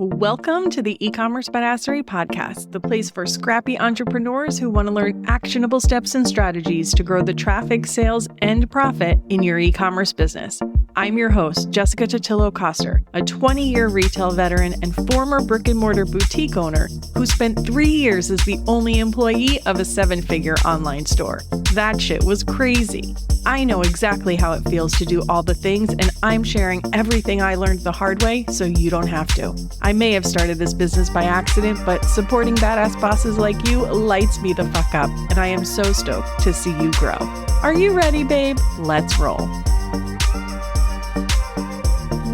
Welcome to the eCommerce Badassery Podcast, the place for scrappy entrepreneurs who want to learn actionable steps and strategies to grow the traffic, sales, and profit in your e-commerce business. I'm your host, Jessica Totillo-Coster, a 20-year retail veteran and former brick-and-mortar boutique owner who spent 3 years as the only employee of a 7-figure online store. That shit was crazy. I know exactly how it feels to do all the things, and I'm sharing everything I learned the hard way so you don't have to. I may have started this business by accident, but supporting badass bosses like you lights me the fuck up, and I am so stoked to see you grow. Are you ready, babe? Let's roll.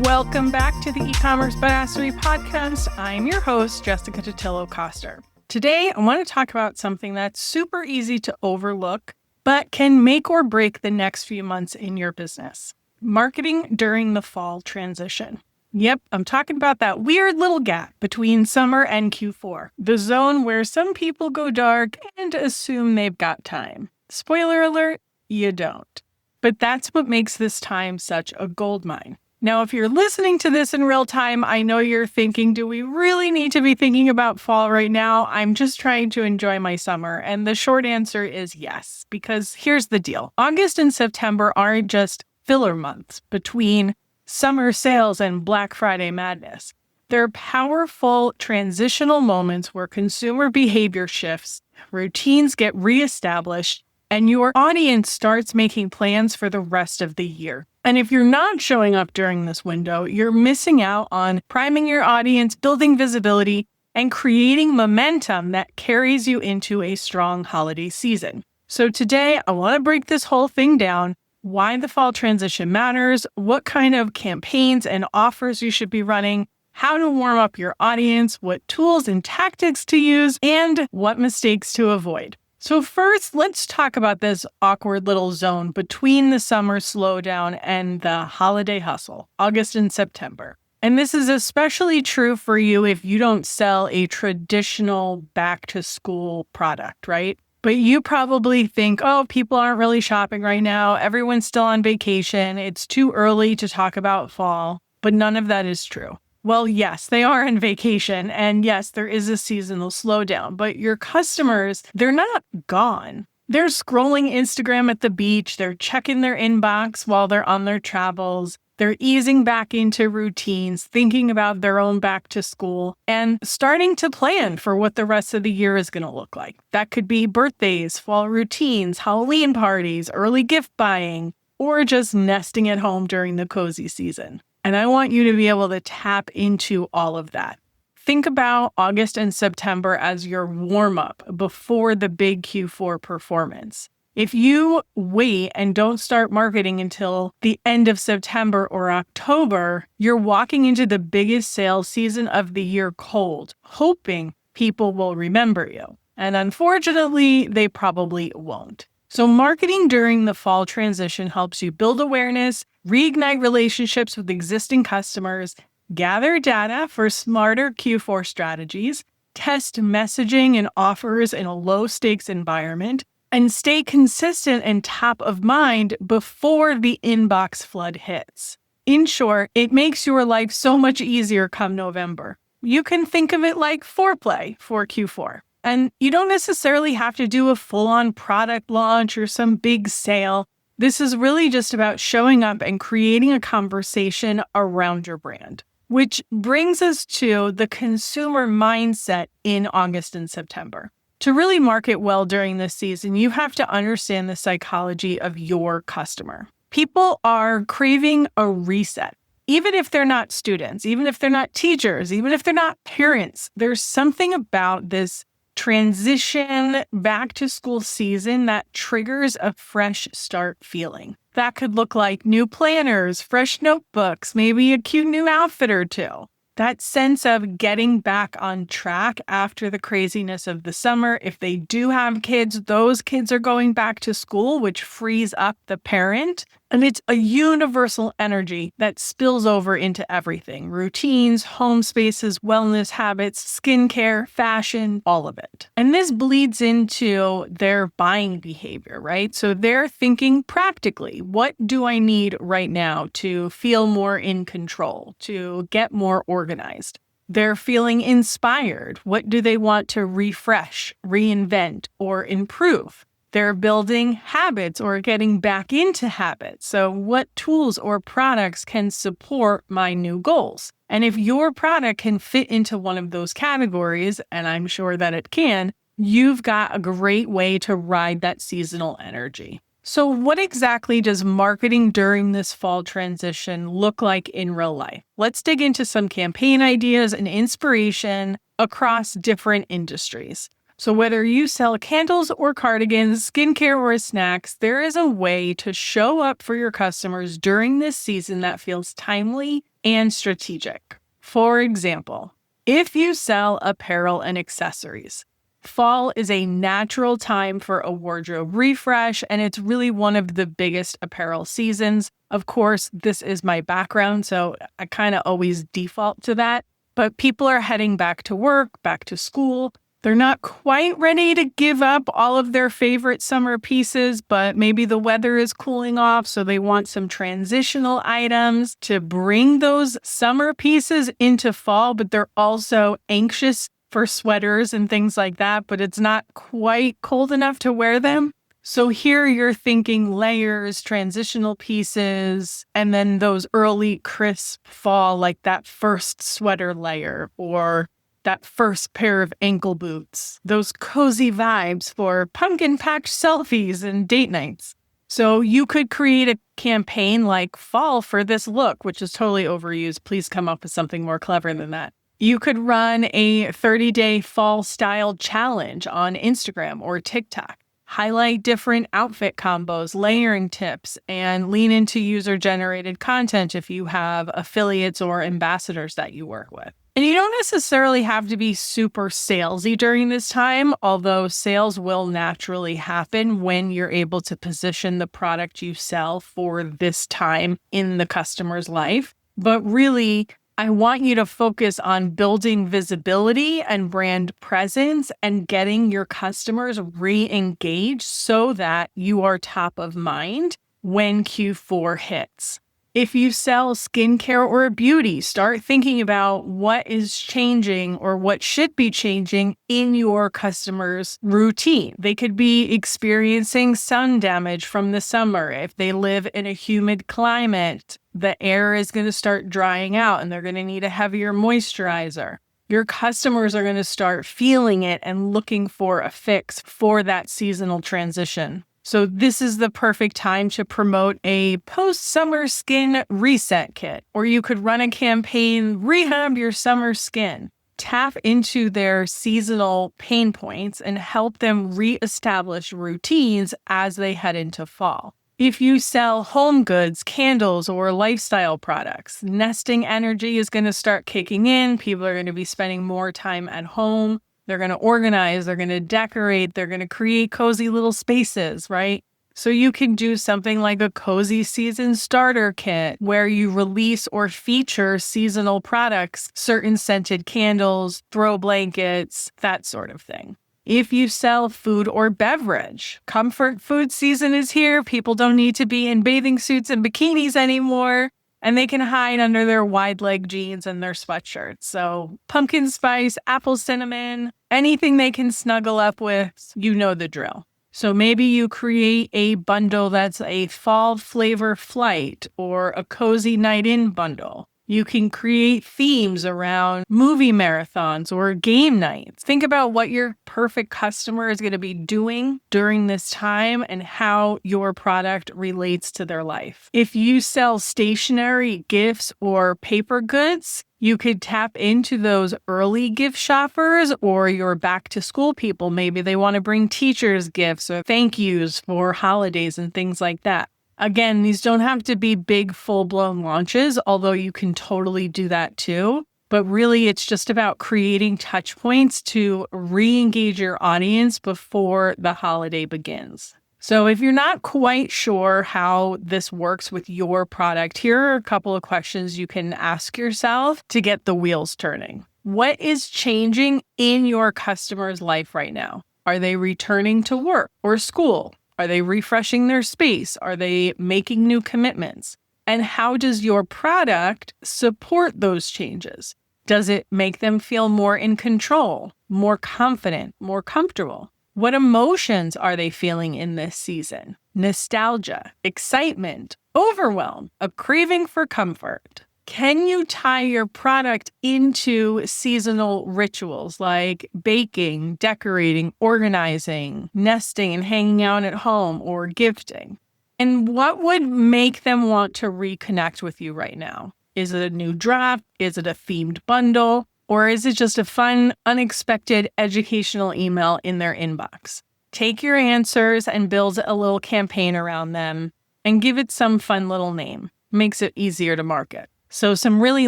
Welcome back to the eCommerce Badassery Podcast. I'm your host, Jessica Totillo-Coster. Today, I want to talk about something that's super easy to overlook, but can make or break the next few months in your business. Marketing during the fall transition. Yep, I'm talking about that weird little gap between summer and Q4, the zone where some people go dark and assume they've got time. Spoiler alert, you don't. But that's what makes this time such a goldmine. Now, if you're listening to this in real time, I know you're thinking, do we really need to be thinking about fall right now? I'm just trying to enjoy my summer. And the short answer is yes, because here's the deal. August and September aren't just filler months between summer sales and Black Friday madness. They're powerful transitional moments where consumer behavior shifts, routines get reestablished, and your audience starts making plans for the rest of the year. And if you're not showing up during this window, you're missing out on priming your audience, building visibility, and creating momentum that carries you into a strong holiday season. So today, I want to break this whole thing down, why the fall transition matters, what kind of campaigns and offers you should be running, how to warm up your audience, what tools and tactics to use, and what mistakes to avoid. So first, let's talk about this awkward little zone between the summer slowdown and the holiday hustle, August and September. And this is especially true for you if you don't sell a traditional back-to-school product, right? But you probably think, oh, people aren't really shopping right now. Everyone's still on vacation. It's too early to talk about fall. But none of that is true. Well, yes, they are on vacation, and yes, there is a seasonal slowdown, but your customers, they're not gone. They're scrolling Instagram at the beach, they're checking their inbox while they're on their travels, they're easing back into routines, thinking about their own back to school, and starting to plan for what the rest of the year is going to look like. That could be birthdays, fall routines, Halloween parties, early gift buying, or just nesting at home during the cozy season. And I want you to be able to tap into all of that. Think about August and September as your warm-up before the big Q4 performance. If you wait and don't start marketing until the end of September or October, you're walking into the biggest sales season of the year cold, hoping people will remember you. And unfortunately, they probably won't. So marketing during the fall transition helps you build awareness, reignite relationships with existing customers, gather data for smarter Q4 strategies, test messaging and offers in a low-stakes environment, and stay consistent and top of mind before the inbox flood hits. In short, it makes your life so much easier come November. You can think of it like Foreplay for Q4. And you don't necessarily have to do a full-on product launch or some big sale. This is really just about showing up and creating a conversation around your brand, which brings us to the consumer mindset in August and September. To really market well during this season, you have to understand the psychology of your customer. People are craving a reset. Even if they're not students, even if they're not teachers, even if they're not parents, there's something about this transition back to school season that triggers a fresh start feeling. That could look like new planners, fresh notebooks, maybe a cute new outfit or two. That sense of getting back on track after the craziness of the summer. If they do have kids, those kids are going back to school, which frees up the parent. And it's a universal energy that spills over into everything. Routines, home spaces, wellness habits, skincare, fashion, all of it. And this bleeds into their buying behavior, right? So they're thinking practically, what do I need right now to feel more in control, to get more organized? They're feeling inspired. What do they want to refresh, reinvent, or improve? They're building habits or getting back into habits. So what tools or products can support my new goals? And if your product can fit into one of those categories, and I'm sure that it can, you've got a great way to ride that seasonal energy. So what exactly does marketing during this fall transition look like in real life? Let's dig into some campaign ideas and inspiration across different industries. So whether you sell candles or cardigans, skincare or snacks, there is a way to show up for your customers during this season that feels timely and strategic. For example, if you sell apparel and accessories, fall is a natural time for a wardrobe refresh, and it's really one of the biggest apparel seasons. Of course, this is my background, so I kind of always default to that. But people are heading back to work, back to school. They're not quite ready to give up all of their favorite summer pieces, but maybe the weather is cooling off, so they want some transitional items to bring those summer pieces into fall, but they're also anxious for sweaters and things like that, but it's not quite cold enough to wear them. So here you're thinking layers, transitional pieces, and then those early crisp fall, like that first sweater layer or that first pair of ankle boots, those cozy vibes for pumpkin patch selfies and date nights. So you could create a campaign like fall for this look, which is totally overused. Please come up with something more clever than that. You could run a 30-day fall style challenge on Instagram or TikTok. Highlight different outfit combos, layering tips, and lean into user-generated content if you have affiliates or ambassadors that you work with. And you don't necessarily have to be super salesy during this time, although sales will naturally happen when you're able to position the product you sell for this time in the customer's life. But really, I want you to focus on building visibility and brand presence and getting your customers re-engaged so that you are top of mind when Q4 hits. If you sell skincare or beauty, start thinking about what is changing or what should be changing in your customers' routine. They could be experiencing sun damage from the summer. If they live in a humid climate, the air is going to start drying out and they're going to need a heavier moisturizer. Your customers are going to start feeling it and looking for a fix for that seasonal transition. So this is the perfect time to promote a post-summer skin reset kit, or you could run a campaign, rehab your summer skin. Tap into their seasonal pain points and help them reestablish routines as they head into fall. If you sell home goods, candles, or lifestyle products, nesting energy is going to start kicking in. People are going to be spending more time at home. They're going to organize, they're going to decorate, they're going to create cozy little spaces, right? So you can do something like a cozy season starter kit where you release or feature seasonal products, certain scented candles, throw blankets, that sort of thing. If you sell food or beverage, comfort food season is here. People don't need to be in bathing suits and bikinis anymore. And they can hide under their wide leg jeans and their sweatshirts. So pumpkin spice, apple cinnamon, anything they can snuggle up with, you know the drill. So maybe you create a bundle that's a fall flavor flight or a cozy night in bundle. You can create themes around movie marathons or game nights. Think about what your perfect customer is going to be doing during this time and how your product relates to their life. If you sell stationery, gifts, or paper goods, you could tap into those early gift shoppers or your back to school people. Maybe they want to bring teachers gifts or thank yous for holidays and things like that. Again, these don't have to be big, full-blown launches, although you can totally do that too. But really, it's just about creating touch points to re-engage your audience before the holiday begins. So if you're not quite sure how this works with your product, here are a couple of questions you can ask yourself to get the wheels turning. What is changing in your customer's life right now? Are they returning to work or school? Are they refreshing their space? Are they making new commitments? And how does your product support those changes? Does it make them feel more in control, more confident, more comfortable? What emotions are they feeling in this season? Nostalgia, excitement, overwhelm, a craving for comfort. Can you tie your product into seasonal rituals like baking, decorating, organizing, nesting and hanging out at home, or gifting? And what would make them want to reconnect with you right now? Is it a new drop? Is it a themed bundle? Or is it just a fun, unexpected educational email in their inbox? Take your answers and build a little campaign around them and give it some fun little name. Makes it easier to market. So some really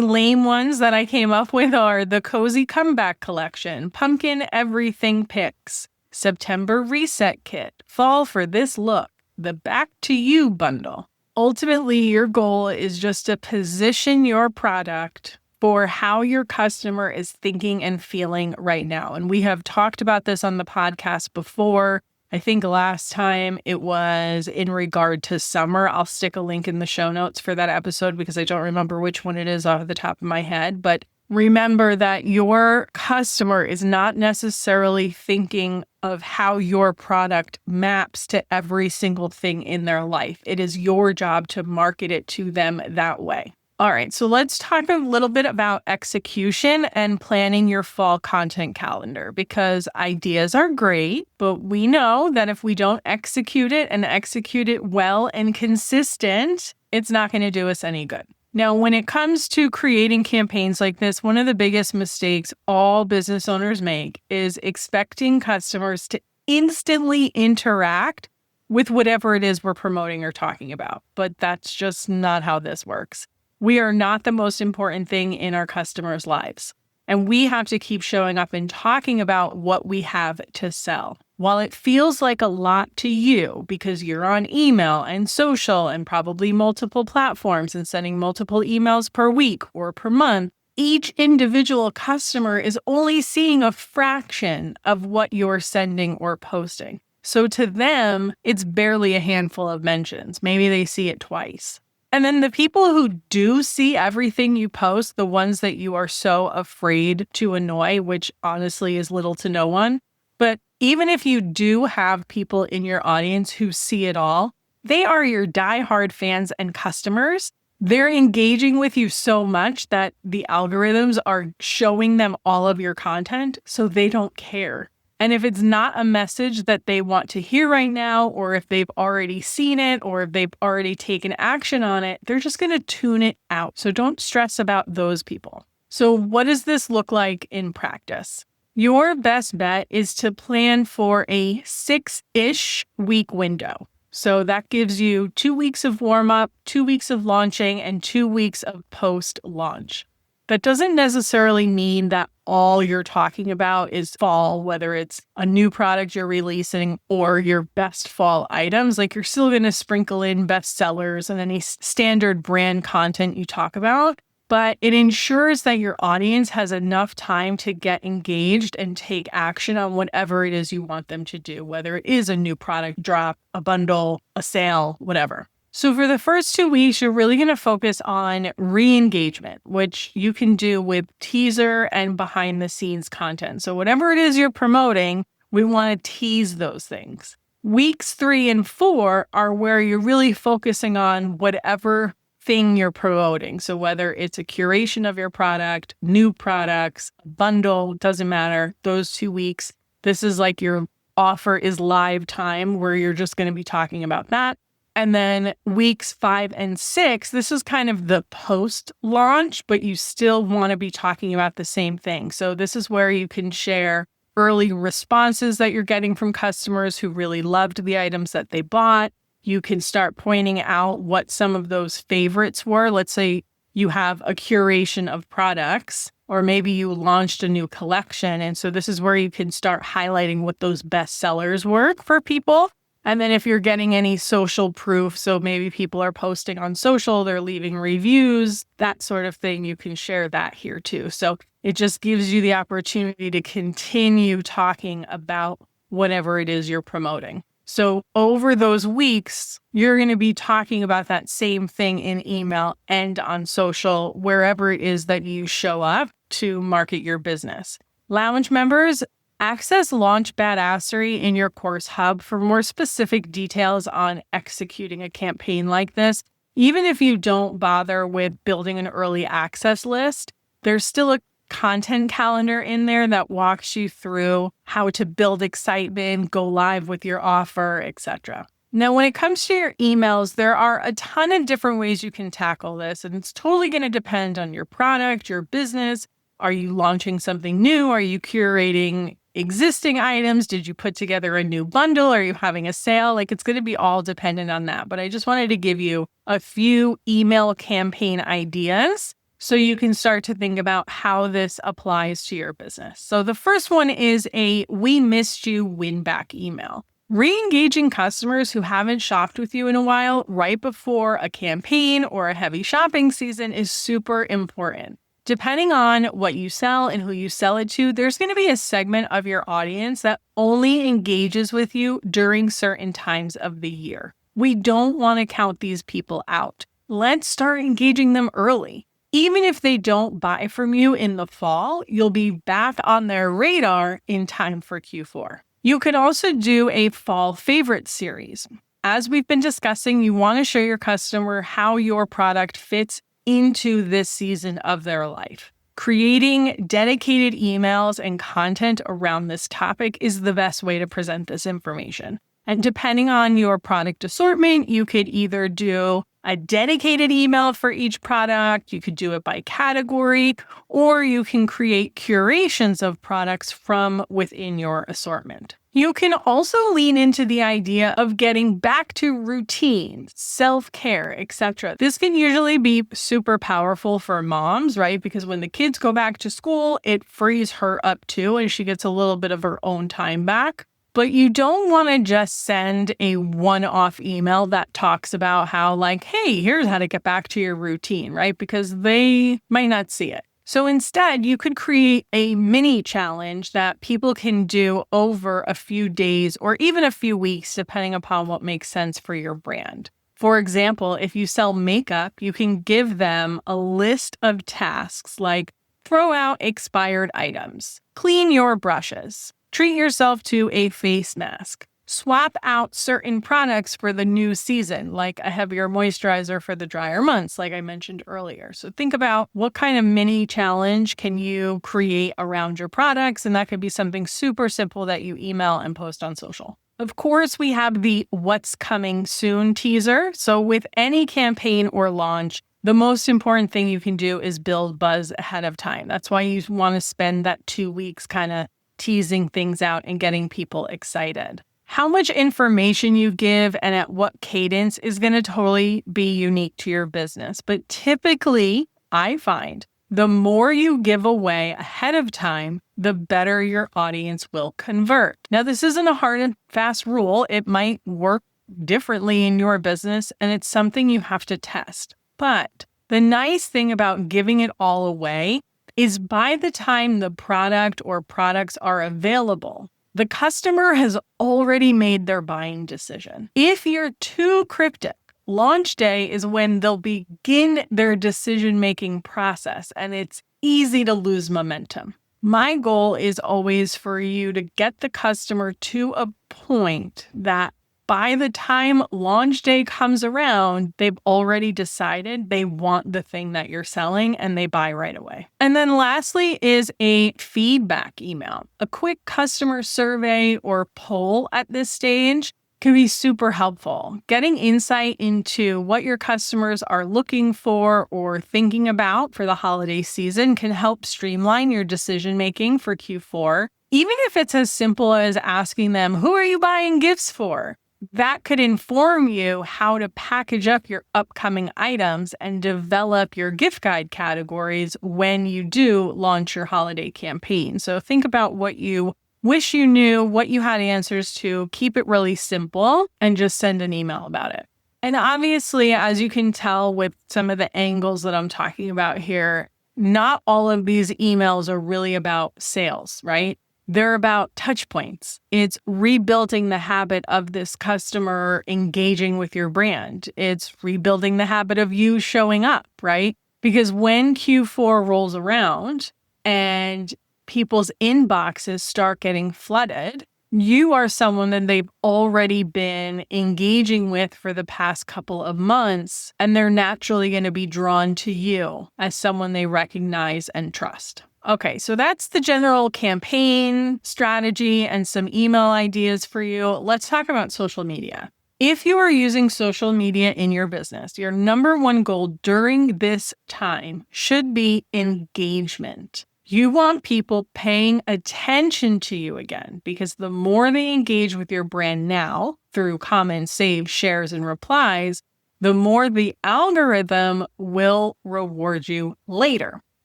lame ones that I came up with are the Cozy Comeback Collection, Pumpkin Everything Picks, September Reset Kit, Fall for This Look, the Back to You Bundle. Ultimately, your goal is just to position your product for how your customer is thinking and feeling right now. And we have talked about this on the podcast before. I think last time it was in regard to summer. I'll stick a link in the show notes for that episode because I don't remember which one it is off the top of my head. But remember that your customer is not necessarily thinking of how your product maps to every single thing in their life. It is your job to market it to them that way. All right, so let's talk a little bit about execution and planning your fall content calendar, because ideas are great, but we know that if we don't execute it and execute it well and consistent, it's not going to do us any good. Now, when it comes to creating campaigns like this, one of the biggest mistakes all business owners make is expecting customers to instantly interact with whatever it is we're promoting or talking about. But that's just not how this works. We are not the most important thing in our customers' lives. And we have to keep showing up and talking about what we have to sell. While it feels like a lot to you because you're on email and social and probably multiple platforms and sending multiple emails per week or per month, each individual customer is only seeing a fraction of what you're sending or posting. So to them, it's barely a handful of mentions. Maybe they see it twice. And then the people who do see everything you post, the ones that you are so afraid to annoy, which honestly is little to no one. But even if you do have people in your audience who see it all, they are your diehard fans and customers. They're engaging with you so much that the algorithms are showing them all of your content, so they don't care. And if it's not a message that they want to hear right now, or if they've already seen it, or if they've already taken action on it, they're just going to tune it out. So don't stress about those people. So what does this look like in practice? Your best bet is to plan for a 6-ish week window. So that gives you 2 weeks of warm up, 2 weeks of launching, and 2 weeks of post-launch. That doesn't necessarily mean that all you're talking about is fall, whether it's a new product you're releasing or your best fall items. Like, you're still going to sprinkle in best sellers and any standard brand content you talk about, but it ensures that your audience has enough time to get engaged and take action on whatever it is you want them to do, whether it is a new product drop, a bundle, a sale, whatever. So for the first 2 weeks, you're really going to focus on re-engagement, which you can do with teaser and behind the scenes content. So whatever it is you're promoting, we want to tease those things. Weeks 3 and 4 are where you're really focusing on whatever thing you're promoting. So whether it's a curation of your product, new products, bundle, doesn't matter. Those 2 weeks, this is like your offer is live time where you're just going to be talking about that. And then weeks 5 and 6, this is kind of the post-launch, but you still want to be talking about the same thing. So this is where you can share early responses that you're getting from customers who really loved the items that they bought. You can start pointing out what some of those favorites were. Let's say you have a curation of products, or maybe you launched a new collection. And so this is where you can start highlighting what those best sellers were for people. And then if you're getting any social proof, so maybe people are posting on social, they're leaving reviews, that sort of thing, you can share that here too. So it just gives you the opportunity to continue talking about whatever it is you're promoting. So over those weeks, you're going to be talking about that same thing in email and on social, wherever it is that you show up to market your business. Lounge members, access Launch Badassery in your course hub for more specific details on executing a campaign like this. Even if you don't bother with building an early access list, there's still a content calendar in there that walks you through how to build excitement, go live with your offer, etc. Now, when it comes to your emails, there are a ton of different ways you can tackle this, and it's totally going to depend on your product, your business. Are you launching something new? Are you curating existing items? Did you put together a new bundle? Are you having a sale? It's going to be all dependent on that. But I just wanted to give you a few email campaign ideas so you can start to think about how this applies to your business. So the first one is a "we missed you" win back email. Re-engaging customers who haven't shopped with you in a while right before a campaign or a heavy shopping season is super important. Depending on what you sell and who you sell it to, there's going to be a segment of your audience that only engages with you during certain times of the year. We don't want to count these people out. Let's start engaging them early. Even if they don't buy from you in the fall, you'll be back on their radar in time for Q4. You could also do a fall favorite series. As we've been discussing, you want to show your customer how your product fits into this season of their life. Creating dedicated emails and content around this topic is the best way to present this information. And depending on your product assortment, you could either do a dedicated email for each product, you could do it by category, or you can create curations of products from within your assortment. You can also lean into the idea of getting back to routine, self-care, etc. This can usually be super powerful for moms, right? Because when the kids go back to school, it frees her up too, and she gets a little bit of her own time back. But you don't want to just send a one-off email that talks about how hey, here's how to get back to your routine, right? Because they might not see it. So instead, you could create a mini challenge that people can do over a few days or even a few weeks, depending upon what makes sense for your brand. For example, if you sell makeup, you can give them a list of tasks like throw out expired items, clean your brushes, treat yourself to a face mask, swap out certain products for the new season, like a heavier moisturizer for the drier months, like I mentioned earlier. So think about what kind of mini challenge can you create around your products, and that could be something super simple that you email and post on social. Of course, we have the "what's coming soon" teaser. So with any campaign or launch, the most important thing you can do is build buzz ahead of time. That's why you want to spend that 2 weeks kind of teasing things out and getting people excited. How much information you give and at what cadence is going to totally be unique to your business. But typically, I find the more you give away ahead of time, the better your audience will convert. Now, this isn't a hard and fast rule. It might work differently in your business, and it's something you have to test. But the nice thing about giving it all away is by the time the product or products are available, the customer has already made their buying decision. If you're too cryptic, launch day is when they'll begin their decision-making process, and it's easy to lose momentum. My goal is always for you to get the customer to a point that by the time launch day comes around, they've already decided they want the thing that you're selling and they buy right away. And then lastly is a feedback email. A quick customer survey or poll at this stage can be super helpful. Getting insight into what your customers are looking for or thinking about for the holiday season can help streamline your decision-making for Q4. Even if it's as simple as asking them, who are you buying gifts for? That could inform you how to package up your upcoming items and develop your gift guide categories when you do launch your holiday campaign. So think about what you wish you knew, what you had answers to, keep it really simple, and just send an email about it. And obviously, as you can tell with some of the angles that I'm talking about here, not all of these emails are really about sales, right? They're about touch points. It's rebuilding the habit of this customer engaging with your brand. It's rebuilding the habit of you showing up, right? Because when Q4 rolls around and people's inboxes start getting flooded, you are someone that they've already been engaging with for the past couple of months, and they're naturally going to be drawn to you as someone they recognize and trust. Okay, so that's the general campaign strategy and some email ideas for you. Let's talk about social media. If you are using social media in your business, your number one goal during this time should be engagement. You want people paying attention to you again, because the more they engage with your brand now through comments, saves, shares, and replies, the more the algorithm will reward you later.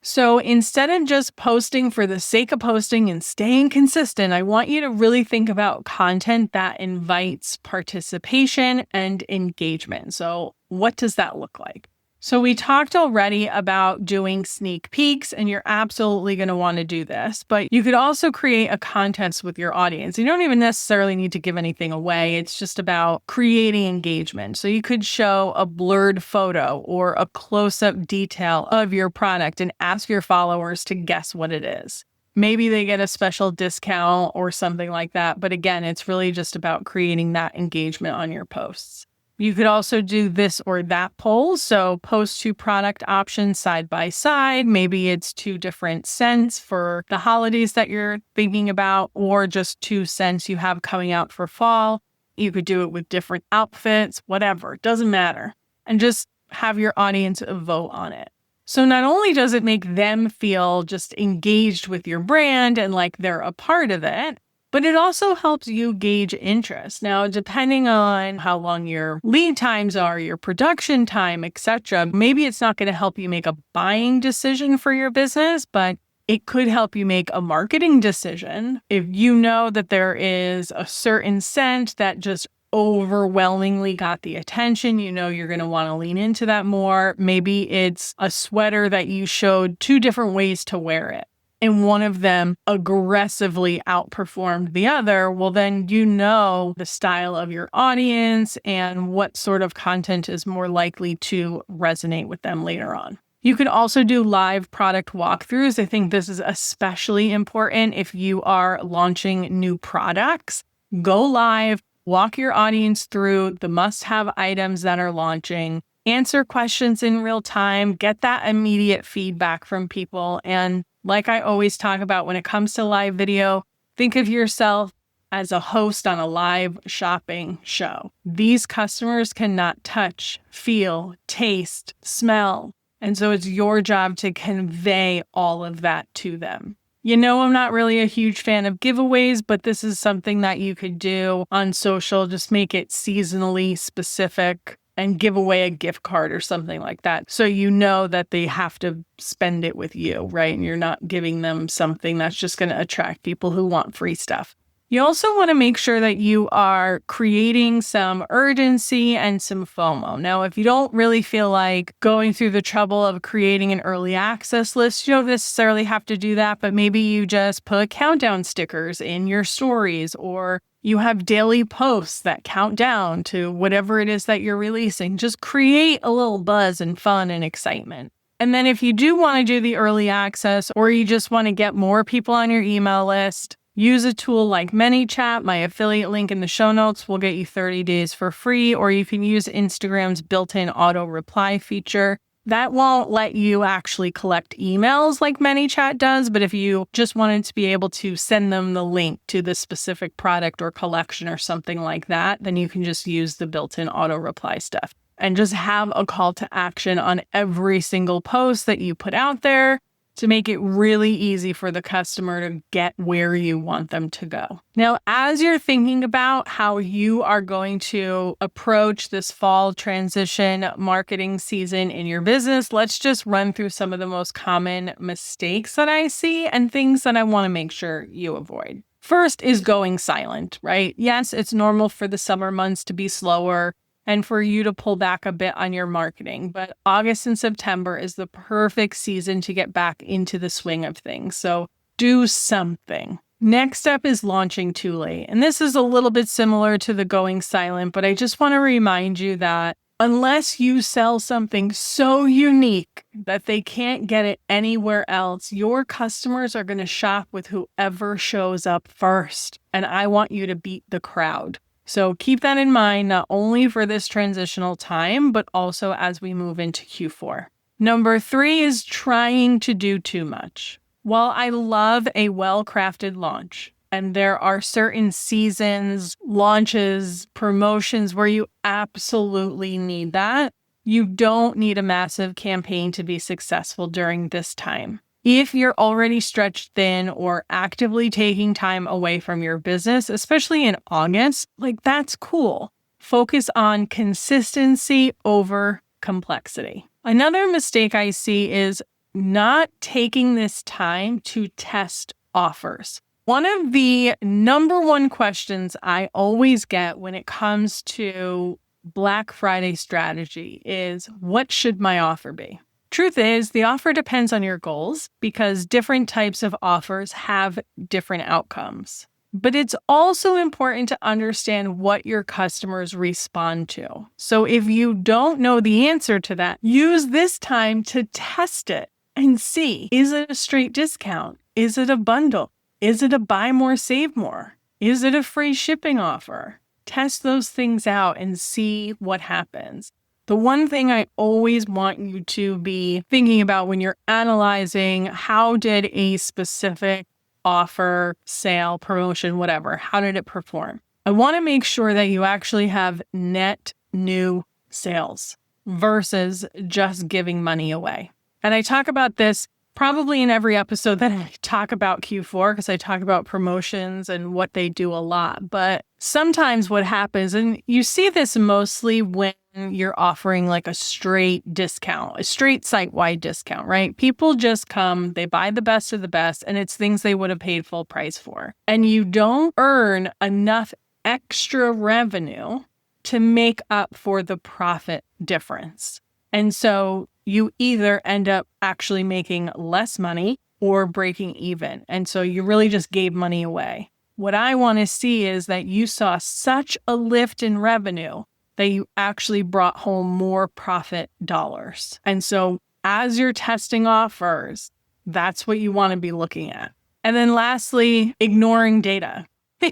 So instead of just posting for the sake of posting and staying consistent, I want you to really think about content that invites participation and engagement. So what does that look like? So we talked already about doing sneak peeks, and you're absolutely going to want to do this, but you could also create a contest with your audience. You don't even necessarily need to give anything away. It's just about creating engagement. So you could show a blurred photo or a close-up detail of your product and ask your followers to guess what it is. Maybe they get a special discount or something like that. But again, it's really just about creating that engagement on your posts. You could also do this or that poll. So post 2 product options side by side. Maybe it's 2 different scents for the holidays that you're thinking about, or just 2 scents you have coming out for fall. You could do it with different outfits, whatever, it doesn't matter. And just have your audience vote on it. So not only does it make them feel just engaged with your brand and like they're a part of it, but it also helps you gauge interest. Now, depending on how long your lead times are, your production time, etc., maybe it's not going to help you make a buying decision for your business, but it could help you make a marketing decision. If you know that there is a certain scent that just overwhelmingly got the attention, you know you're going to want to lean into that more. Maybe it's a sweater that you showed 2 different ways to wear it, and one of them aggressively outperformed the other, well, then you know the style of your audience and what sort of content is more likely to resonate with them later on. You can also do live product walkthroughs. I think this is especially important if you are launching new products. Go live, walk your audience through the must-have items that are launching, answer questions in real time, get that immediate feedback from people, and like I always talk about when it comes to live video, think of yourself as a host on a live shopping show. These customers cannot touch, feel, taste, smell. And so it's your job to convey all of that to them. You know, I'm not really a huge fan of giveaways, but this is something that you could do on social. Just make it seasonally specific and give away a gift card or something like that. So you know that they have to spend it with you, right? And you're not giving them something that's just going to attract people who want free stuff. You also want to make sure that you are creating some urgency and some FOMO. Now, if you don't really feel like going through the trouble of creating an early access list, you don't necessarily have to do that, but maybe you just put countdown stickers in your stories, or you have daily posts that count down to whatever it is that you're releasing. Just create a little buzz and fun and excitement. And then if you do want to do the early access, or you just want to get more people on your email list, use a tool like ManyChat. My affiliate link in the show notes will get you 30 days for free, or you can use Instagram's built-in auto reply feature. That won't let you actually collect emails like ManyChat does, but if you just wanted to be able to send them the link to the specific product or collection or something like that, then you can just use the built-in auto reply stuff and just have a call to action on every single post that you put out there to make it really easy for the customer to get where you want them to go. Now, as you're thinking about how you are going to approach this fall transition marketing season in your business, let's just run through some of the most common mistakes that I see and things that I want to make sure you avoid. First is going silent, right? Yes, it's normal for the summer months to be slower and for you to pull back a bit on your marketing. But August and September is the perfect season to get back into the swing of things. So do something. Next up is launching too late. And this is a little bit similar to the going silent, but I just want to remind you that unless you sell something so unique that they can't get it anywhere else, your customers are going to shop with whoever shows up first. And I want you to beat the crowd. So keep that in mind, not only for this transitional time, but also as we move into Q4. Number 3 is trying to do too much. While I love a well-crafted launch, and there are certain seasons, launches, promotions where you absolutely need that, you don't need a massive campaign to be successful during this time. If you're already stretched thin or actively taking time away from your business, especially in August, that's cool. Focus on consistency over complexity. Another mistake I see is not taking this time to test offers. One of the number one questions I always get when it comes to Black Friday strategy is, what should my offer be? Truth is, the offer depends on your goals because different types of offers have different outcomes. But it's also important to understand what your customers respond to. So if you don't know the answer to that, use this time to test it and see, is it a straight discount? Is it a bundle? Is it a buy more, save more? Is it a free shipping offer? Test those things out and see what happens. The one thing I always want you to be thinking about when you're analyzing how did a specific offer, sale, promotion, whatever, how did it perform? I want to make sure that you actually have net new sales versus just giving money away. And I talk about this probably in every episode that I talk about Q4 because I talk about promotions and what they do a lot. But sometimes what happens, and you see this mostly when you're offering a straight discount, a straight site-wide discount, right? People just come, they buy the best of the best, and it's things they would have paid full price for. And you don't earn enough extra revenue to make up for the profit difference. And so you either end up actually making less money or breaking even. And so you really just gave money away. What I want to see is that you saw such a lift in revenue that you actually brought home more profit dollars. And so as you're testing offers, that's what you want to be looking at. And then lastly, ignoring data.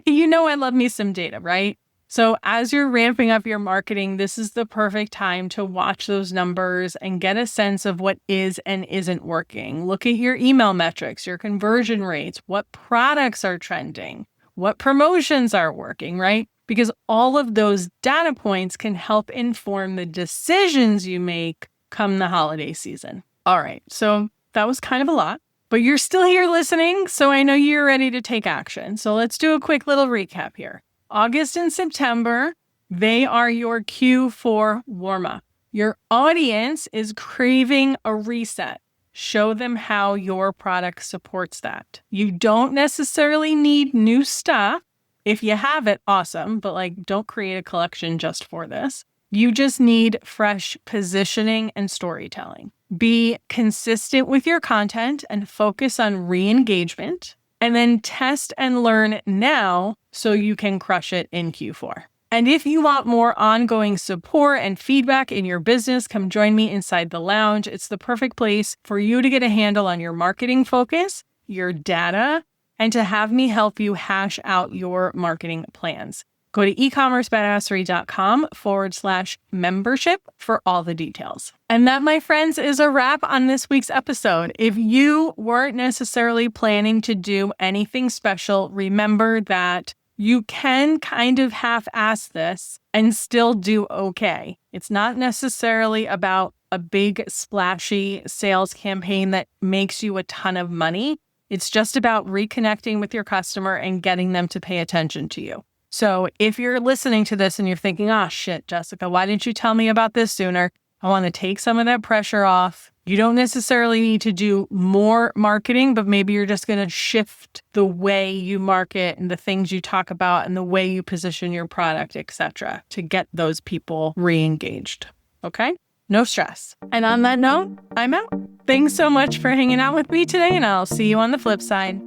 You know I love me some data, right? So as you're ramping up your marketing, this is the perfect time to watch those numbers and get a sense of what is and isn't working. Look at your email metrics, your conversion rates, what products are trending, what promotions are working, right? Because all of those data points can help inform the decisions you make come the holiday season. All right, so that was kind of a lot, but you're still here listening, so I know you're ready to take action. So let's do a quick little recap here. August and September, they are your Q4 warm-up. Your audience is craving a reset. Show them how your product supports that. You don't necessarily need new stuff. If you have it, awesome, but don't create a collection just for this. You just need fresh positioning and storytelling. Be consistent with your content and focus on re-engagement. And then test and learn now so you can crush it in Q4. And if you want more ongoing support and feedback in your business, come join me inside the lounge. It's the perfect place for you to get a handle on your marketing focus, your data, and to have me help you hash out your marketing plans. Go to eCommerceBadassery.com/membership for all the details. And that, my friends, is a wrap on this week's episode. If you weren't necessarily planning to do anything special, remember that you can kind of half-ass this and still do okay. It's not necessarily about a big splashy sales campaign that makes you a ton of money. It's just about reconnecting with your customer and getting them to pay attention to you. So if you're listening to this and you're thinking, oh shit, Jessica, why didn't you tell me about this sooner? I want to take some of that pressure off. You don't necessarily need to do more marketing, but maybe you're just going to shift the way you market and the things you talk about and the way you position your product, etc., to get those people re-engaged. Okay? No stress. And on that note, I'm out. Thanks so much for hanging out with me today, and I'll see you on the flip side.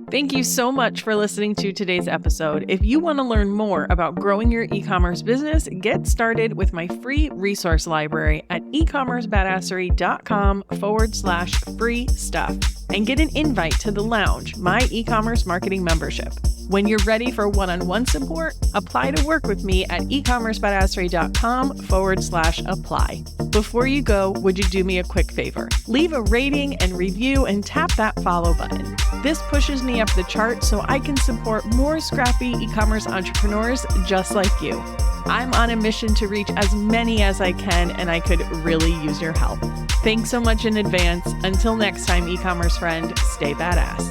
Thank you so much for listening to today's episode. If you want to learn more about growing your e-commerce business, get started with my free resource library at ecommercebadassery.com/free stuff and get an invite to the Lounge, my e-commerce marketing membership. When you're ready for one-on-one support, apply to work with me at ecommercebadassery.com/apply. Before you go, would you do me a quick favor? Leave a rating and review and tap that follow button. This pushes me up the chart so I can support more scrappy e-commerce entrepreneurs just like you. I'm on a mission to reach as many as I can, and I could really use your help. Thanks so much in advance. Until next time, e-commerce friend, stay badass.